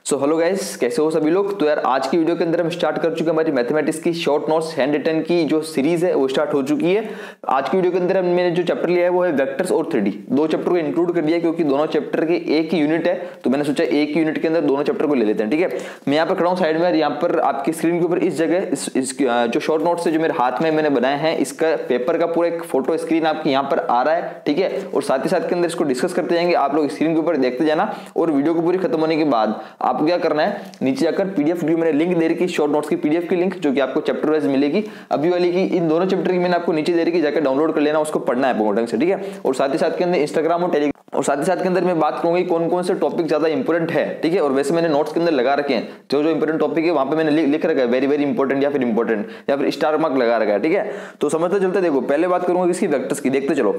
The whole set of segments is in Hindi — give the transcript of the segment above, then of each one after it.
सो हेलो गाइस, कैसे हो सभी लोग। तो यार आज की वीडियो के अंदर हम स्टार्ट कर चुके हैं हमारी मैथमेटिक्स की शॉर्ट नोट्स हैंड रिटन की जो सीरीज है वो स्टार्ट हो चुकी है। आज की वीडियो के अंदर हमने जो चैप्टर लिया है वो है वेक्टर्स और 3D। दो चैप्टर को इंक्लूड कर लिया क्योंकि दोनों चैप्टर के एक ही यूनिट है, तो मैंने सोचा एक ही यूनिट के अंदर दोनों चैप्टर को ले लेते हैं। ठीक है, मैं यहाँ पर खड़ा हूँ साइड में, यहाँ पर आपकी स्क्रीन के ऊपर इस जगह जो शॉर्ट नोट्स है जो मेरे हाथ में मैंने बनाए हैं, इसका पेपर का पूरा एक फोटो स्क्रीन आपकी यहाँ पर आ रहा है। ठीक है, और साथ ही साथ के अंदर इसको डिस्कस करते जाएंगे, आप लोग स्क्रीन के ऊपर देखते जाना। और वीडियो को पूरी खत्म होने के बाद आपको क्या करना है, नीचे जाकर पीडीएफ की मैंने लिंक दे रखी है, शॉर्ट नोट्स की पीडीएफ की लिंक जो कि आपको चैप्टर वाइज मिलेगी। अभी वाली की इन दोनों चैप्टर की मैंने आपको नीचे दे रखी, जाकर डाउनलोड कर लेना, उसको पढ़ना है ढंग से। ठीक है, और साथ ही साथ के अंदर इंस्टाग्राम और टेलीग्राम और साथ ही साथ के अंदर मैं बात करूंगी कौन कौन से टॉपिक ज्यादा इंपॉर्टेंट है। ठीक है, और वैसे मैंने नोट्स के अंदर लगा रखे हैं जो जो इंपॉर्टेंट टॉपिक है वहां पे मैंने लिख रखा है वेरी वेरी इंपॉर्टेंट या फिर इंपॉर्टेंट या फिर स्टार मार्क लगा रखा है। ठीक है, तो समझते चलते देखो, पहले बात करूंगा किसकी, वेक्टर्स की। देखते चलो,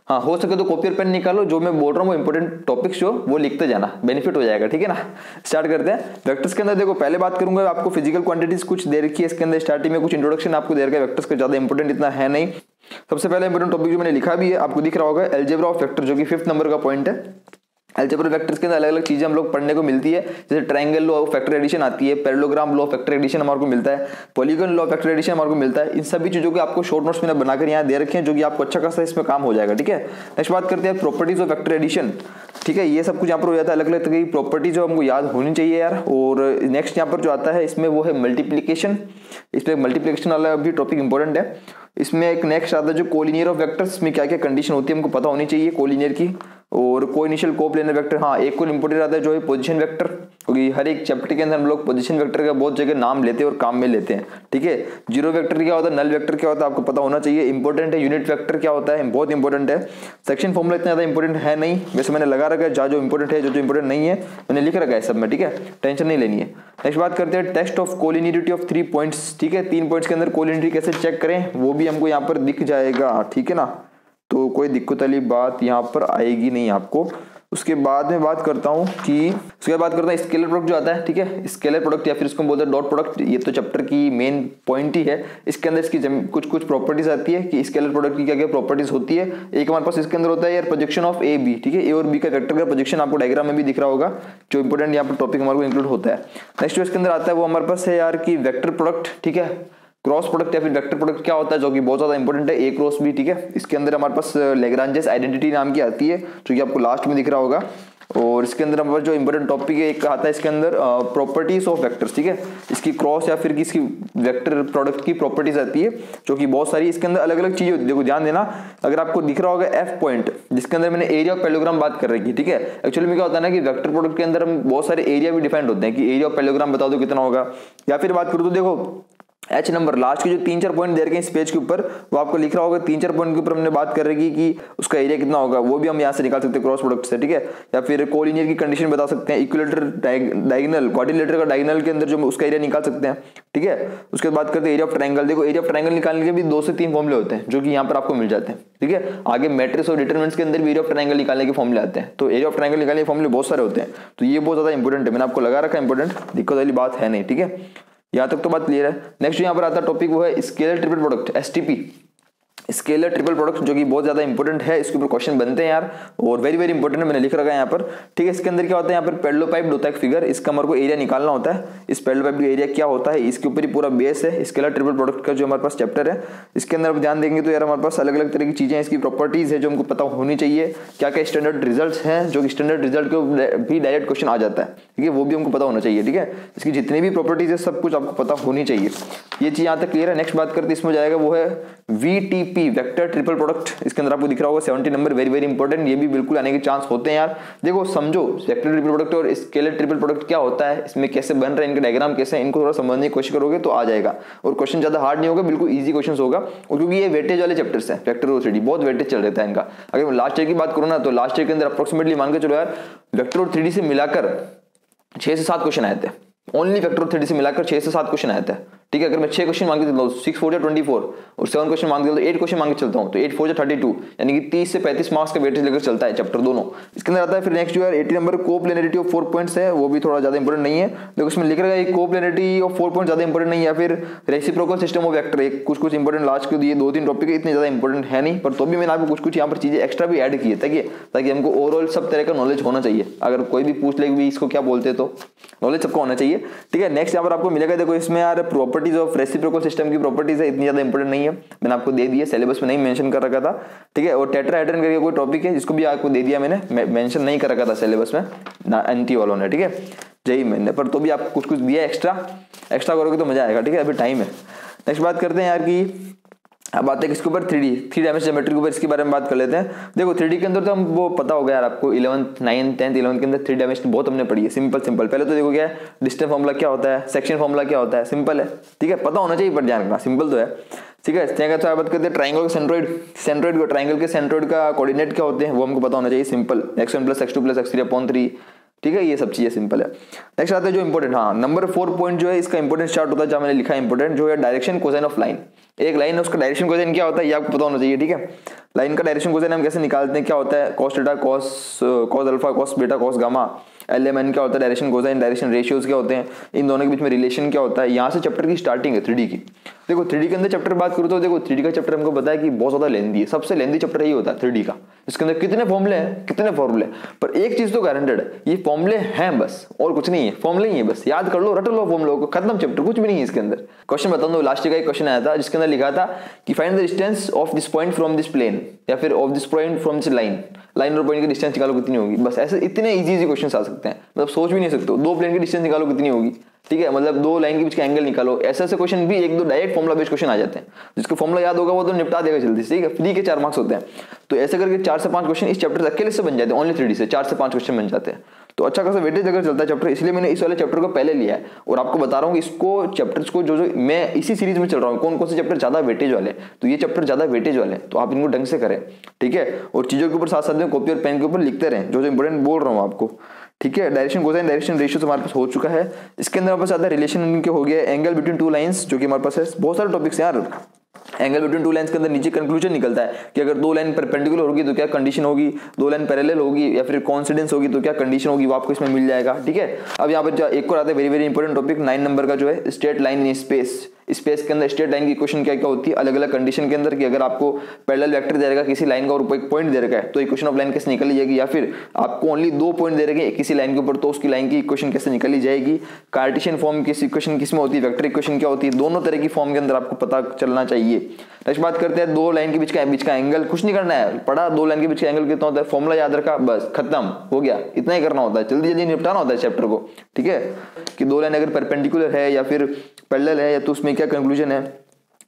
हाँ हो सके तो कॉपी और पेन निकालो, जो मैं बोल रहा हूँ वो इंपॉर्टेंट टॉपिक्स जो वो लिखते जाना, बेनिफिट हो जाएगा। ठीक है ना, स्टार्ट करते हैं। वेक्टर्स के अंदर देखो, पहले बात करूंगा आपको फिजिकल क्वांटिटीज कुछ दे रखी है इसके अंदर, स्टार्टिंग में कुछ इंट्रोडक्शन आपको दे रखा है। वेक्टर्स का ज्यादा इंपॉर्टेंट इतना है नहीं। सबसे पहले इंपॉर्टेंट टॉपिक जो मैंने लिखा भी है आपको दिख रहा होगा, अलजेब्रा ऑफ वेक्टर, जो कि 5th नंबर का पॉइंट है। अलजेब्रा वेक्टर्स के अंदर अलग अलग चीजें हम लोग पढ़ने को मिलती है, जैसे triangle law of vector addition आती है, parallelogram law of vector addition हमारे को मिलता है, polygon law of vector addition हमारे को मिलता है। इन सभी चीजों के आपको शॉर्ट नोट्स मैंने बनाकर यहाँ दे रखे हैं, जो कि आपको अच्छा खासा इसमें काम हो जाएगा। ठीक है, नेक्स्ट बात करते हैं प्रॉपर्टीज ऑफ फैक्टर एडिशन। ठीक है, ये सब कुछ यहाँ पर हो जाता है, अलग अलग तरह की प्रॉपर्टीज जो हमको याद होनी चाहिए यार। और नेक्स्ट यहाँ पर जो आता है इसमें वो है मल्टीप्लीकेशन। इसमें मल्टीप्लीकेशन वाला भी टॉपिक इंपॉर्टेंट है। इसमें एक नेक्स्ट आता है जो कोलिनियर ऑफ वेक्टर्स में क्या क्या कंडीशन होती है हमको पता होनी चाहिए कोलिनियर की। और कोइनिशियल कोप्लेनर वेक्टर, हाँ एक और इंपॉर्टेंट आता है जो है पोजीशन वेक्टर, क्योंकि हर एक चैप्टर के अंदर हम लोग पोजीशन वेक्टर का बहुत जगह नाम लेते हैं और काम में लेते हैं। ठीक है, जीरो वेक्टर क्या होता है, नल वेक्टर क्या होता है आपको पता होना चाहिए, इंपॉर्टेंट है। यूनिट वेक्टर क्या होता है, बहुत इंपॉर्टेंट है। सेक्शन फॉर्मूला इतना ज्यादा इंपॉर्टेंट है नहीं, वैसे मैंने लगा रखा है जहाँ जो इंपॉर्टेंट है, जो इंपॉर्टेंट नहीं है मैंने लिख रखा है सब में। ठीक है, टेंशन नहीं लेनी है। नेक्स्ट बात करते हैं test of collinearity of 3 points. ठीक है, 3 पॉइंट्स के अंदर कोलिनियरिटी कैसे चेक करें वो भी हमको यहाँ पर दिख जाएगा। ठीक है ना, तो कोई दिक्कत वाली बात यहाँ पर आएगी नहीं आपको। उसके बाद में बात करता हूँ स्केलर प्रोडक्ट जो आता है। ठीक है, स्केलर प्रोडक्ट या फिर इसको बोलते हैं डॉट प्रोडक्ट, ये तो चैप्टर की मेन पॉइंट ही है। इसके अंदर इसकी कुछ प्रॉपर्टीज आती है कि स्केलर प्रोडक्ट की क्या क्या प्रॉपर्टीज होती है। एक हमारे पास इसके अंदर होता है यार प्रोजेक्शन ऑफ ए बी। ठीक है, ए और बी का वेक्टर का प्रोजेक्शन आपको डायग्राम में भी दिख रहा होगा, जो इंपॉर्टेंट यहाँ पर टॉपिक हमारे को इंक्लूड होता है। नेक्स्ट जो इसके अंदर आता है वो हमारे पास है यार की वेक्टर प्रोडक्ट। ठीक है, क्रॉस प्रोडक्ट या फिर वेक्टर प्रोडक्ट क्या होता है, जो कि बहुत ज्यादा इंपॉर्टेंट है, ए क्रॉस बी। ठीक है, इसके अंदर हमारे पास लैग्रांजेस आइडेंटिटी नाम की आती है, जो कि आपको लास्ट में दिख रहा होगा। और इसके अंदर हमारे जो इंपॉर्टेंट टॉपिक है एक आता है इसके अंदर प्रॉपर्टीज ऑफ वेक्टर्स। ठीक है, इसकी क्रॉस या फिर इसकी वेक्टर प्रोडक्ट की प्रॉपर्टीज आती है, जो कि बहुत सारी इसके अंदर अलग अलग चीजें होती है। देखो ध्यान देना, अगर आपको दिख रहा होगा एफ पॉइंट, जिसके अंदर मैंने एरिया ऑफ पैरेललोग्राम बात कर रही थी। ठीक है, एक्चुअली में क्या होता है ना कि वेक्टर प्रोडक्ट के अंदर हम बहुत सारे एरिया भी डिफाइंड होते हैं कि एरिया ऑफ पैरेललोग्राम बता दो कितना होगा। या फिर बात करूँ तो देखो एच नंबर लास्ट के जो 3-4 पॉइंट दे रखे हैं इस पेज के ऊपर, वो आपको लिख रहा होगा 3-4 पॉइंट के ऊपर हमने बात कर रही कि उसका एरिया कितना होगा, वो भी हम यहाँ से निकाल सकते हैं क्रॉस प्रोडक्ट से। ठीक है, या फिर कोलिनियर की कंडीशन बता सकते हैं, इक्विलेटर डायगोनल क्वाड्रिलेटरल का डायगोनल के अंदर जो उसका एरिया निकाल सकते हैं। ठीक है, उसके बाद बात करते हैं एरिया ऑफ ट्रायंगल। देखो एरिया ऑफ ट्रायंगल निकालने के भी 2 से 3 फॉर्मूले होते हैं, जो कि यहाँ पर आपको मिल जाते हैं। ठीक है, आगे मैट्रिक्स और डिटरमिनेंट्स के अंदर भी एरिया ऑफ ट्रायंगल निकालने के फॉर्मूले आते हैं, तो एरिया ऑफ ट्रायंगल निकालने के फॉर्मूले बहुत सारे होते हैं, तो ये बहुत ज्यादा इंपॉर्टेंट है, मैंने आपको लगा रखा है इंपॉर्टेंट, दिक्कत वाली बात है नहीं। ठीक है, यहाँ तक तो बात क्लियर है। नेक्स्ट यहाँ पर आता टॉपिक वो है scalar triple product, STP, scalar triple product, जो कि बहुत ज्यादा इंपॉर्टेंट है। इसके ऊपर क्वेश्चन बनते हैं यार, और वेरी वेरी इंपॉर्टेंट है, मैंने लिख रखा है यहाँ पर। ठीक है, इसके अंदर क्या होता है, यहाँ पर पैरेललोपाइप्ड होता है एक फिगर, इसका हमारे को एरिया निकालना होता है। इस पैरेललोपाइप्ड एरिया क्या होता है, इसके ऊपर ही पूरा बेस है स्केलर ट्रिपल प्रोडक्ट का जो हमारे पास चैप्टर है। इसके अंदर आप ध्यान देंगे तो यार हमारे पास अलग अलग तरह की चीजें, इसकी प्रॉपर्टीज है जो हमको पता होनी चाहिए, क्या क्या स्टैंडर्ड रिजल्ट हैं, जो कि स्टैंडर्ड रिजल्ट को भी डायरेक्ट क्वेश्चन आ जाता है। ठीक है, वो भी हमको पता होना चाहिए। ठीक है, इसकी जितनी भी प्रॉपर्टीज है सब कुछ आपको पता होनी चाहिए, ये चीज यहाँ तक क्लियर है। नेक्स्ट बात करते इसमें जाएगा वो है वीटीपी, वेक्टर ट्रिपल प्रोडक्ट। इसके अंदर आपको दिख रहा होगा 70 नंबर, वेरी वेरी इंपॉर्टेंट, ये भी बिल्कुल आने के चांस होते हैं यार। देखो समझो वेक्टर ट्रिपल प्रोडक्ट और स्केलर ट्रिपल प्रोडक्ट क्या होता है, इसमें कैसे बन रहा है, इनका डायग्राम कैसे है, इनको थोड़ा समझने की कोशिश करोगे तो आ जाएगा। और क्वेश्चन ज्यादा हार्ड नहीं होगा, बिल्कुल ईजी क्वेश्चन होगा। और क्योंकि ये वेटेज वाले चैप्टर्स हैं, वेक्टर और 3D बहुत वेटेज चल रहता है इनका। अगर मैं लास्ट ईयर की बात करूँ ना, तो लास्ट ईयर के अंदर अप्रोक्सीमेटली मान के चलो यार, वेक्टर और 3D से मिलाकर 6 से 7 क्वेश्चन आए थे, ओनली वेक्टर और 3D से मिलाकर 6 से 7 क्वेश्चन आए थे। ठीक है, अगर मैं 6 क्वेश्चन मांग के चलता हूँ 6 4 24 और 7 क्वेश्चन मांग के चलता हूँ 8 क्वेश्चन मांग के चलता हूँ तो 8 4 32 यानी कि 30 से 35 मार्क्स का वेटेज लेकर चलता है चैप्टर दोनों। इसके अंदर आता है फिर नेक्स्ट जो है 80 नंबर कोप्लेनरिटी ऑफ 4 पॉइंट्स है, वो भी थोड़ा ज्यादा इंपॉर्टेंट नहीं है। देखो इसमें लिख रहा है कोप्लेनरिटी ऑफ 4 पॉइंट ज्यादा इंपॉर्टेंट नहीं है, फिर रेसिप्रोकल सिस्टम ऑफ वेक्टर कुछ इंपॉर्टेंट लास्ट के दिए 2-3 टॉपिक इतने ज्यादा इंपॉर्टेंट है नहीं, पर तो भी मैंने आपको कुछ यहाँ पर चीजें एक्स्ट्रा भी ऐड की है ताकि हमको ओवरऑल सब तरह का नॉलेज होना चाहिए। अगर कोई भी पूछ ले भी इसको क्या बोलते हैं तो नॉलेज सबको होना चाहिए। ठीक है, नेक्स्ट यहाँ पर आपको मिलेगा, देखो इसमें यार प्रॉपर्टीज ऑफ रेसिप्रोकल सिस्टम की प्रॉपर्टीज है, इतनी ज्यादा इंपॉर्टेंट नहीं है, मैंने आपको दे दिया, सिलेबस में नहीं मेंशन कर रखा था। ठीक है, और टेट्राहेड्रन करके कोई टॉपिक है जिसको भी आपको दे दिया मैंने, मेंशन नहीं कर रखा था सिलेबस में ना एनटी वालों ने। ठीक है, जय मैंने, पर तो भी आपको कुछ दिया एक्स्ट्रा करोगे तो मजा आएगा। ठीक है, अभी टाइम है। नेक्स्ट बात करते हैं यार कि अब बात है किसके ऊपर, 3 डायमेंशन ज्योमेट्री के ऊपर, इसके बारे में बात कर लेते हैं। देखो 3D के अंदर तो हम वो पता होगा यार आपको 11th 9th 10th 11th के अंदर 3 डायमेंशन बहुत हमने पढ़ी है। सिंपल पहले तो देखो क्या है, डिस्टेंस फॉर्मूला क्या होता है, सेक्शन फॉर्मूला क्या होता है, सिंपल है। ठीक है, पता होना चाहिए पर ध्यान रखना, सिंपल तो है। ठीक है, बात करते हैं ट्राइंगल का सेंट्रोइड ट्राइंगल के सेंट्रोइड का कोऑर्डिनेट क्या होते हैं वो हमको पता होना चाहिए, सिंपल x1 + x2 + x3/3। ठीक है, ये सब चीजें सिंपल है। नेक्स्ट आता है जो इंपॉर्टेंट, हाँ नंबर 4 पॉइंट जो है इसका इंपॉर्टेंट स्टार्ट होता है जहां मैंने लिखा है इंपॉर्टेंट, जो है डायरेक्शन कोसाइन ऑफ लाइन। एक लाइन है उसका डायरेक्शन कोसाइन क्या होता है ये आपको पता होना चाहिए। ठीक है, लाइन का डायरेक्शन कोसाइन हम कैसे निकालते हैं, क्या होता है cos theta cos alpha cos beta cos gamma. LMN क्या होता है, डायरेक्शन कोसाइन, डायरेक्शन रेशियोज क्या होते हैं, इन दोनों के बीच में रिलेशन क्या होता है। यहाँ से चैप्टर की स्टार्टिंग है 3D की। देखो 3D के अंदर चैप्टर बात करूँ तो देखो 3D का चैप्टर हमको पता है कि बहुत ज्यादा लेंथी है, सबसे लेंथी चैप्टर यही होता है 3D का। इसके अंदर कितने फॉर्मूले, पर एक चीज तो गारंटेड है, ये फॉर्मूले हैं बस, और कुछ नहीं है, फॉर्मूले ही है बस, याद कर लो, रट लो फॉर्मूलों को, खत्म चैप्टर, कुछ भी नहीं है इसके अंदर। क्वेश्चन बता दो, लास्ट का एक क्वेश्चन आया था जिसके अंदर लिखा था कि find the distance of this point from this plane, या फिर of this point from this line और पॉइंट की डिस्टेंस निकालो कितनी होगी। बस ऐसे इतने इजी क्वेश्चन आ सकते हैं, मतलब सोच भी नहीं सकते। 2 प्लेन की डिस्टेंस निकालो कितनी होगी। ठीक है, मतलब 2 लाइन के बीच का एंगल निकालो। ऐसे क्वेश्चन भी 1-2 डायरेक्ट फॉर्मुला बेस्ड क्वेश्चन आ जाते हैं, जिसको फॉर्मुला याद होगा वो तो निपटा देगा जल्दी से। ठीक है, फ्री के 4 मार्क्स होते हैं, तो ऐसे करके 4 से 5 क्वेश्चन इस चैप्टर से अकेले से बन जाते हैं, ओनली 3D से 4 से 5 क्वेश्चन बन जाते हैं। तो अच्छा खासा वेटेज अगर चलता है चैप्टर, इसलिए मैंने इस वाले चैप्टर को पहले लिया है और आपको बता रहा हूँ इसको चैप्टर्स को जो मैं इसी सीरीज में चल रहा हूँ कौन से चैप्टर ज्यादा वेटेज वाले, तो ये चैप्टर ज्यादा वेटेज वाले, तो आप इनको ढंग से करें। ठीक है, और चीजों के ऊपर साथ साथ में कॉपी और पेन के ऊपर लिखते रहें जो इंपॉर्टेंट बोल रहा हूँ आपको। ठीक है, डायरेक्शन कोसाइन डायरेक्शन रेशियो हमारे पास हो चुका है। इसके अंदर हमारे पास आता है रिलेशन इनके हो गया, एंगल बिटवीन 2 लाइंस जो कि हमारे पास है। बहुत सारे टॉपिक्स यार, एंगल बिटवीन 2 लाइंस के अंदर नीचे कंक्लूजन निकलता है कि अगर 2 लाइन परपेंडिकुलर होगी तो क्या कंडीशन होगी, 2 लाइन पैरेलल होगी या फिर कोइंसिडेंस होगी तो क्या कंडीशन होगी, वो आपको इसमें मिल जाएगा। ठीक है, अब यहाँ पर एक और आता है वेरी इंपॉर्टेंट टॉपिक 9 नंबर का, जो है स्ट्रेट लाइन इन स्पेस के अंदर स्ट्रेट लाइन की इक्वेशन क्या होती है अलग अलग कंडीशन के अंदर, कि अगर आपको पैरेलल वेक्टर दे रखा है किसी लाइन का और ऊपर एक पॉइंट दे रखा है तो इक्वेशन ऑफ लाइन कैसे निकाली जाएगी, या फिर आपको ओनली 2 पॉइंट दे रखे हैं किसी लाइन के ऊपर तो उसकी लाइन की इक्वेशन कैसे निकाली जाएगी। कार्टेशियन फॉर्म की इक्वेशन किसमें होती है, वेक्टर इक्वेशन क्या होती है, दोनों तरह की फॉर्म के अंदर आपको पता चलना चाहिए। नेक्स्ट बात करते हैं 2 लाइन के बीच का एंगल, कुछ नहीं करना है, पढ़ा 2 लाइन के बीच का एंगल कितना होता है, फॉर्मूला याद रखा, बस खत्म हो गया, इतना ही करना होता है, जल्दी निपटाना होता है चैप्टर को। ठीक है, कि 2 लाइन अगर परपेंडिकुलर है या फिर पैरेलल है तो उसमें क्या कंक्लूजन है।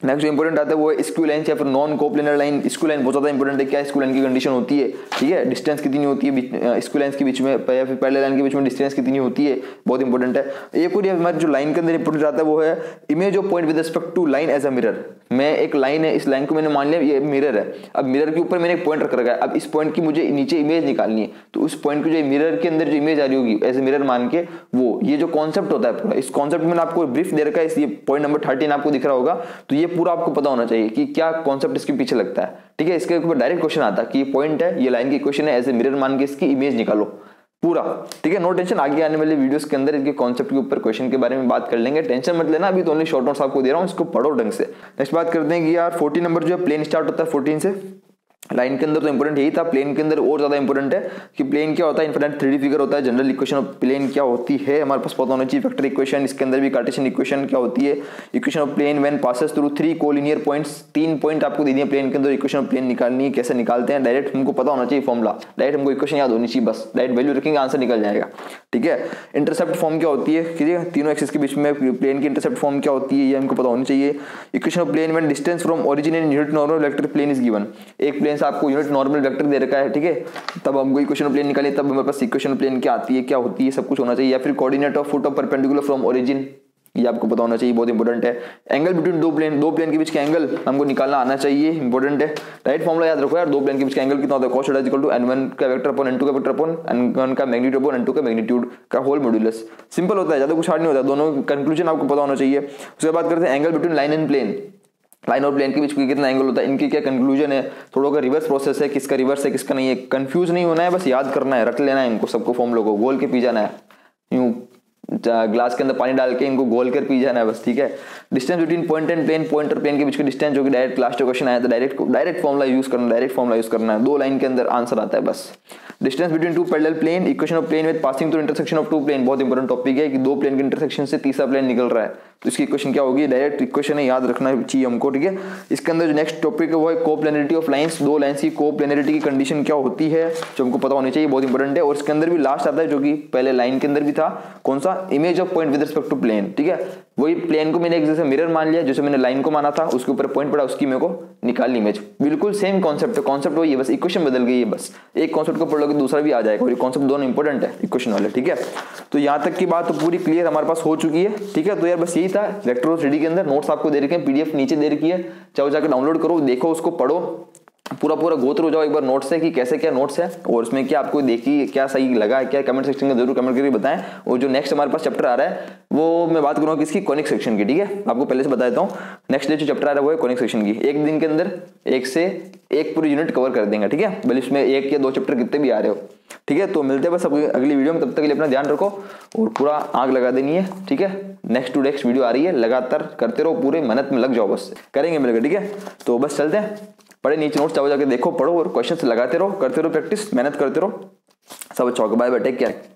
नेक्स्ट जो इंपॉर्टेंट आता है वो है स्क्यू लाइन या फिर non coplanar line. Skew line बहुत ज्यादा इंपॉर्टेंट है, क्या स्क्यू लाइन की कंडीशन होती है। ठीक है, डिस्टेंस कितनी होती है स्क्यू लाइन के बीच में या फिर पैरेलल लाइन के बीच में डिस्टेंस कितनी होती है, बहुत इंपॉर्टेंट है। एक और हमारे जो लाइन के अंदर इंपॉर्टेंट आता है वो है image of point with respect to line as a mirror. मैं एक लाइन है, इस लाइन को मैंने मान लिया ये मिरर है, अब मिरर के ऊपर मैंने एक पॉइंट रख रखा है, अब इस पॉइंट की मुझे नीचे इमेज निकालनी है, तो उस पॉइंट की जो मिरर के अंदर जो इमेज आ रही होगी एज ए मिरर मान के, वो ये जो कॉन्सेप्ट होता है पूरा, इस कॉन्सेप्ट में आपको ब्रीफ दे रखा है, ये पॉइंट नंबर 13 आपको दिख रहा होगा, तो ये पूरा आपको पता होना चाहिए कि क्या कॉन्सेप्ट इसके पीछे लगता है। ठीक है, इसके ऊपर डायरेक्ट क्वेश्चन आता है कि ये पॉइंट है, ये लाइन की इक्वेशन है, एज ए मिरर मान के इसकी इमेज निकालो पूरा। ठीक है, नो टेंशन, आगे आने वाले वीडियोस के अंदर इसके कॉन्सेप्ट के ऊपर क्वेश्चन के बारे में बात कर लेंगे, टेंशन मत लेना, अभी तो ओनली शॉर्ट नोट्स आपको दे रहा हूँ, इसको पढ़ो ढंग से। नेक्स्ट बात करते हैं कि यार 14 नंबर जो है प्लेन स्टार्ट होता है 14 से। लाइन के अंदर तो इंपॉर्टेंट यही था, प्लेन के अंदर और ज्यादा इंपॉर्टेंट है कि प्लेन क्या होता है, इनफाइनाइट 3D फिगर होता है, जनरल इक्वेशन ऑफ प्लेन क्या होती है हमारे पास पता होना चाहिए, वेक्टर इक्वेशन, इसके अंदर भी कार्टेशियन इक्वेशन क्या होती है, equation of plane when passes through 3 collinear points, 3 point आपको दे दिए प्लेन के अंदर, इक्वेशन ऑफ प्लेन निकालनी है, कैसे निकालते हैं, डायरेक्ट हमको पता होना चाहिए फॉर्मूला, डायरेक्ट हमको इक्वेशन याद होनी चाहिए, बस डायरेक्ट वैल्यू रखेंगे आंसर निकल जाएगा। ठीक है, इंटरसेप्ट फॉर्म क्या होती है, ठीक है, तीनों एक्सिस के बीच में प्लेन की इंटरसेप्ट फॉर्म क्या होती है ये हमको पता होनी चाहिए। Equation of plane when distance from origin in unit normal vector plane is given, एक प्लेन से आपको यूनिट नॉर्मल वेक्टर दे रखा है, ठीक है, तब हमको इक्वेशन ऑफ प्लेन निकालिए, तब हमारे पास इक्वेशन ऑफ प्लेन क्या आती है, क्या होती है, सब कुछ होना चाहिए। या फिर coordinate of foot of perpendicular from origin, ये आपको पता होना चाहिए, बहुत इंपॉर्टेंट है। एंगल बिटवीन दो प्लेन के बीच का एंगल हमको निकालना आना चाहिए, इंपॉर्टेंट है। राइट फॉर्मूला याद रखो यार, दो प्लेन के बीच का एंगल कितना होता है, cos theta equal to n1 का वेक्टर अपॉन n2 का वेक्टर अपॉन n1 का मैग्नीट्यूड अपॉन n2 का मैग्नीट्यूड का होल मॉड्यूलस। सिंपल होता है, ज्यादा कुछ हार्ड नहीं होता, दोनों कंक्लूजन आपको पता होना चाहिए। उसके बाद करते हैं angle between line and plane. Line और प्लेन के बीच कितना एंगल होता है, इनकी क्या कंक्लूजन है, थोड़ा का रिवर्स प्रोसेस है, किसका रिवर्स है किसका नहीं है, कंफ्यूज नहीं होना है, बस याद करना है, रट लेना है इनको सबको, फॉर्मूला को गोल के पी जाना है, यूं ग्लास के अंदर पानी डाल के इनको गोल कर पी जाना है बस, ठीक है। Distance between point and plane, point और प्लेन के बीच का डिस्टेंस, जो कि डायरेक्ट लास्ट क्वेश्चन आया था, डायरेक्ट फॉर्मूला यूज करना है, 2 लाइन के अंदर आंसर आता है बस। Distance between 2 parallel plane, equation of plane with passing through intersection of 2 plane, बहुत इंपॉर्टेंट टॉपिक है कि 2 प्लेन के इंटरसेक्शन से तीसरा प्लेन निकल रहा है, तो इसकी इक्वेशन क्या होगी, डायरेक्ट इक्वेशन है, याद रखना चाहिए हमको, ठीक है। इसके अंदर जो नेक्स्ट टॉपिक है वो है कोप्लेनरिटी ऑफ लाइंस, 2 लाइंस की कोप्लेनरिटी की कंडीशन क्या होती है, जो हमको पता होनी चाहिए, बहुत इंपॉर्टेंट है। और इसके अंदर भी लास्ट आता है जो कि पहले लाइन के अंदर भी था, कौन सा, image of point with respect to plane, ठीक है। वही प्लेन को मैंने एक जैसे मिरर मान लिया, जैसे मैंने लाइन को माना था, उसके ऊपर पॉइंट पड़ा, उसकी मेरे को निकालनी इमेज, बिल्कुल सेम कॉन्सेप्ट है, कॉन्सेप्ट वही है, बस इक्वेशन बदल गई है, बस एक कॉन्सेप्ट को पढ़ लोगे दूसरा भी आ जाएगा, और ये कॉन्सेप्ट दोनों इंपॉर्टेंट है इक्वेशन वाले, ठीक है। तो यहाँ तक की बात तो पूरी क्लियर हमारे पास हो चुकी है, ठीक है। तो यार बस यही था वेक्टर और 3D के अंदर। नोट्स आपको दे रखे हैं, पीडीएफ नीचे दे रखी है, चाहो जाकर डाउनलोड करो, देखो उसको पढ़ो, पूरा गो थ्रू हो जाओ एक बार नोट्स से कि कैसे क्या नोट्स है और उसमें क्या आपको देखिए क्या सही लगा है क्या, कमेंट सेक्शन में जरूर कमेंट करके बताएं। और जो नेक्स्ट हमारे पास चैप्टर आ रहा है वो मैं बात करूंगा किसकी, कॉनिक सेक्शन की, ठीक है। आपको पहले से बता देता हूँ, नेक्स्ट जो चैप्टर आ रहा है वो है कॉनिक सेक्शन की। एक दिन के अंदर 1 से 1 पूरी यूनिट कवर कर देंगे, ठीक है, भले इसमें 1 या 2 चैप्टर कितने भी आ रहे हो, ठीक है। तो मिलते हैं बस अगली वीडियो में, तब तक के लिए अपना ध्यान रखो और पूरा आग लगा देनी है, ठीक है। नेक्स्ट टू नेक्स्ट वीडियो आ रही है, लगातार करते रहो, पूरे मेहनत में लग जाओ, बस करेंगे मिलेगा, ठीक है। तो बस चलते हैं, पढ़े नीचे नोट्स चाहो जाके देखो, पढ़ो और क्वेश्चन लगाते रहो, करते रहो प्रैक्टिस, मेहनत करते रहो। सब अच्छा होगा, बाय बाय, टेक केयर।